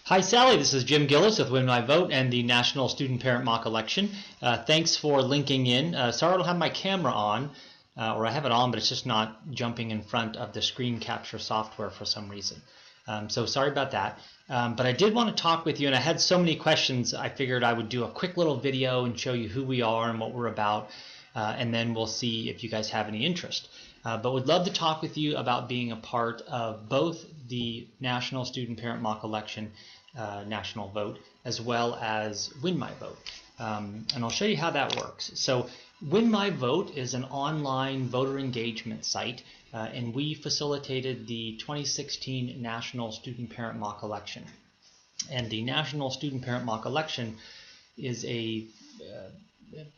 Hi Sally, this is Jim Gillis with Win My Vote and the National Student Parent Mock Election. Thanks for linking in. Sorry I don't have my camera on, or I have it on, but it's just not jumping in front of the screen capture software for some reason. So sorry about that. But I did want to talk with you, and I had so many questions, I figured I would do a quick little video and show you who we are and what we're about, and then we'll see if you guys have any interest. But would love to talk with you about being a part of both the National Student Parent Mock Election national vote, as well as Win My Vote. And I'll show you how that works. So Win My Vote is an online voter engagement site, and we facilitated the 2016 National Student Parent Mock Election. And the National Student Parent Mock Election is a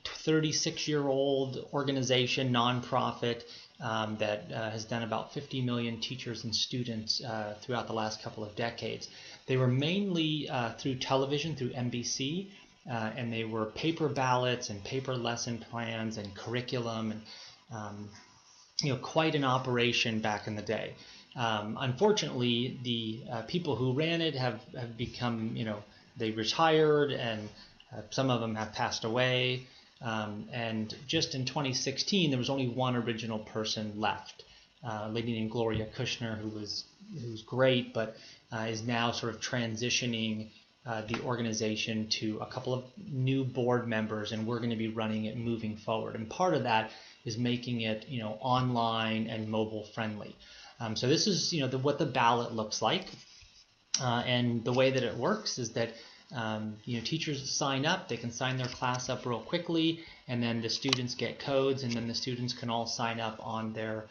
36-year-old organization, nonprofit, that has done about 50 million teachers and students throughout the last couple of decades. They were mainly through television, through NBC, and they were paper ballots and paper lesson plans and curriculum, and quite an operation back in the day. Unfortunately, the people who ran it have become, they retired, and some of them have passed away. And just in 2016, there was only one original person left, a lady named Gloria Kushner, who's great, but is now sort of transitioning the organization to a couple of new board members, and we're going to be running it moving forward. And part of that is making it, online and mobile friendly. So this is, what the ballot looks like, and the way that it works is that teachers sign up, they can sign their class up real quickly, and then the students get codes, and then the students can all sign up on their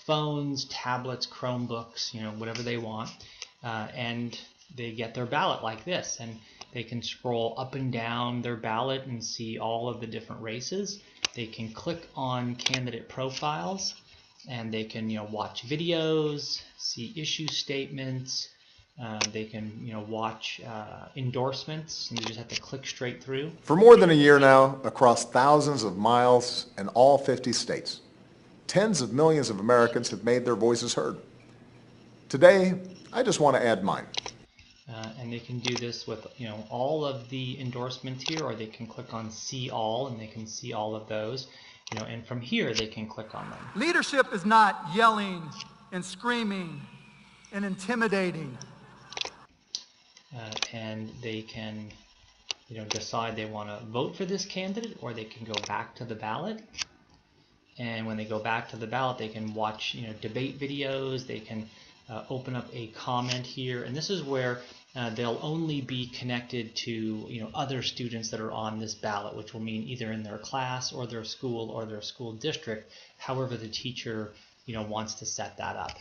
phones, tablets, Chromebooks, whatever they want, and they get their ballot like this, and they can scroll up and down their ballot and see all of the different races. They can click on candidate profiles, and they can watch videos, see issue statements. They can watch endorsements, and you just have to click straight through. For more than a year now, across thousands of miles in all 50 states, tens of millions of Americans have made their voices heard. Today, I just want to add mine. And they can do this with all of the endorsements here, or they can click on See All, and they can see all of those. And from here they can click on them. Leadership is not yelling and screaming and intimidating. And they can decide they want to vote for this candidate, or they can go back to the ballot. And when they go back to the ballot, they can watch debate videos. They can open up a comment here, and this is where they'll only be connected to other students that are on this ballot, which will mean either in their class or their school district, however the teacher wants to set that up.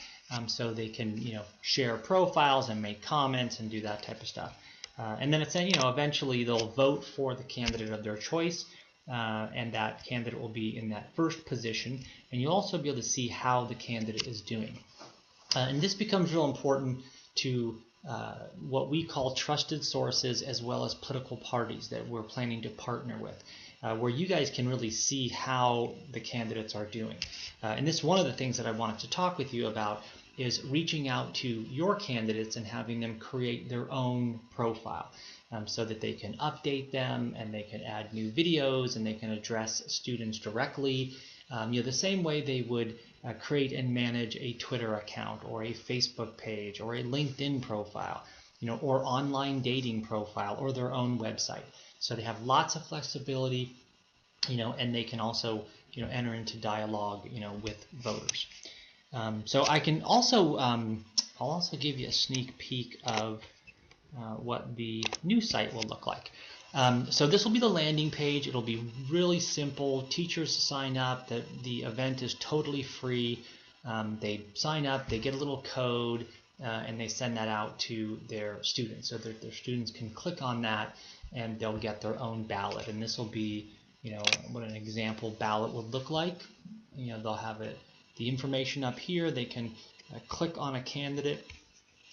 So they can share profiles and make comments and do that type of stuff. And then it's eventually they'll vote for the candidate of their choice, and that candidate will be in that first position, and you'll also be able to see how the candidate is doing. And this becomes real important to what we call trusted sources, as well as political parties that we're planning to partner with, where you guys can really see how the candidates are doing. And this is one of the things that I wanted to talk with you about, is reaching out to your candidates and having them create their own profile, so that they can update them, and they can add new videos, and they can address students directly, the same way they would create and manage a Twitter account, or a Facebook page, or a LinkedIn profile, or online dating profile, or their own website. So they have lots of flexibility, and they can also enter into dialogue with voters. So I can also I'll also give you a sneak peek of what the new site will look like. So this will be the landing page. It'll be really simple. Teachers sign up. The event is totally free. They sign up, they get a little code, and they send that out to their students, so that their students can click on that, and they'll get their own ballot. And this will be what an example ballot would look like. They'll have the information up here. They can click on a candidate.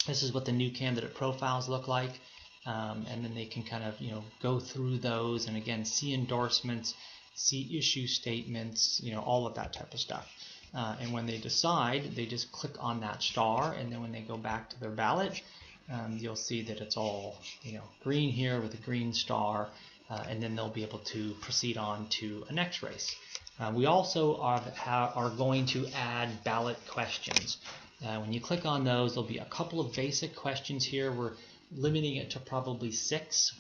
This is what the new candidate profiles look like. And then they can kind of go through those, and again see endorsements, see issue statements, all of that type of stuff. And when they decide, they just click on that star, and then when they go back to their ballot, you'll see that it's all green here with a green star, and then they'll be able to proceed on to a next race. We also are going to add ballot questions. When you click on those, there'll be a couple of basic questions here. We're limiting it to probably 6.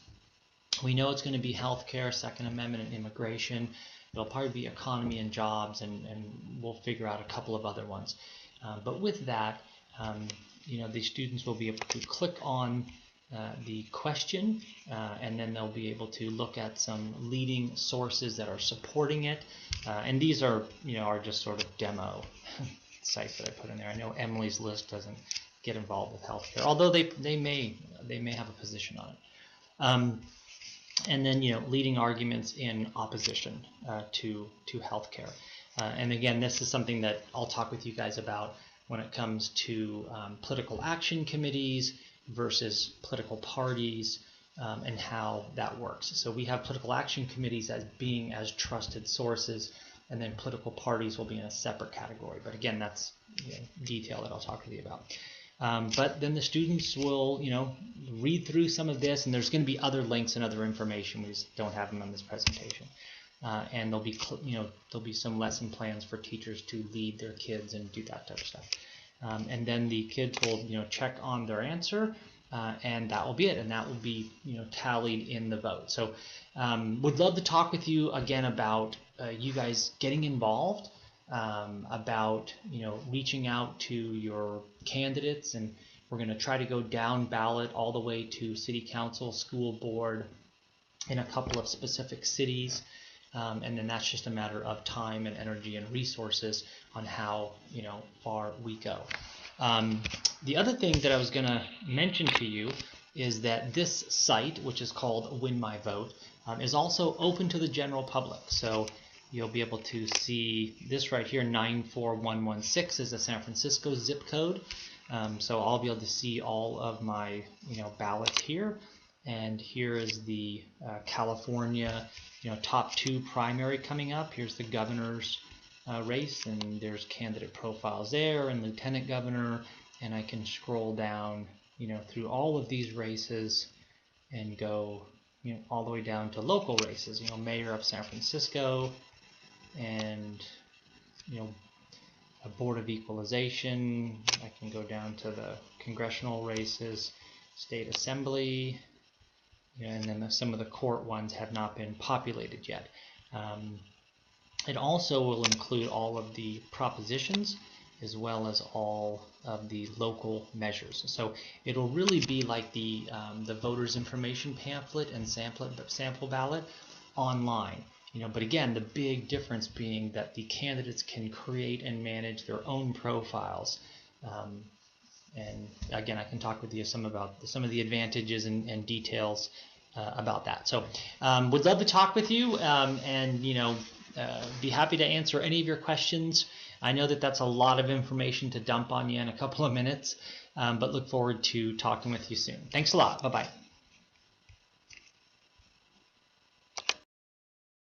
We know it's going to be healthcare, Second Amendment, and immigration. It'll probably be economy and jobs, and we'll figure out a couple of other ones. But with that, the students will be able to click on the question, and then they'll be able to look at some leading sources that are supporting it. And these are just sort of demo sites that I put in there. I know Emily's List doesn't get involved with healthcare, although they may have a position on it. And then leading arguments in opposition to healthcare. And again, this is something that I'll talk with you guys about when it comes to political action committees versus political parties, and how that works. So we have political action committees as being as trusted sources, and then political parties will be in a separate category. But again, that's detail that I'll talk with you about. But then the students will, read through some of this, and there's going to be other links and other information. We just don't have them on this presentation. And there'll be some lesson plans for teachers to lead their kids and do that type of stuff. And then the kids will, check on their answer, and that will be it. And that will be, tallied in the vote. So, would love to talk with you again about you guys getting involved. About reaching out to your candidates, and we're going to try to go down ballot all the way to city council, school board in a couple of specific cities, and then that's just a matter of time and energy and resources on how far we go. The other thing that I was going to mention to you is that this site, which is called Win My Vote, is also open to the general public. So you'll be able to see this right here, 94116 is the San Francisco zip code. So I'll be able to see all of my ballots here. And here is the California top 2 primary coming up. Here's the governor's race, and there's candidate profiles there, and lieutenant governor. And I can scroll down through all of these races and go all the way down to local races, mayor of San Francisco, and a board of equalization. I can go down to the congressional races, state assembly, and then some of the court ones have not been populated yet. It also will include all of the propositions as well as all of the local measures. So it'll really be like the voters information pamphlet and sample ballot online. But again, the big difference being that the candidates can create and manage their own profiles. And again, I can talk with you some of the advantages and details about that. So would love to talk with you, and be happy to answer any of your questions. I know that that's a lot of information to dump on you in a couple of minutes, but look forward to talking with you soon. Thanks a lot. Bye-bye.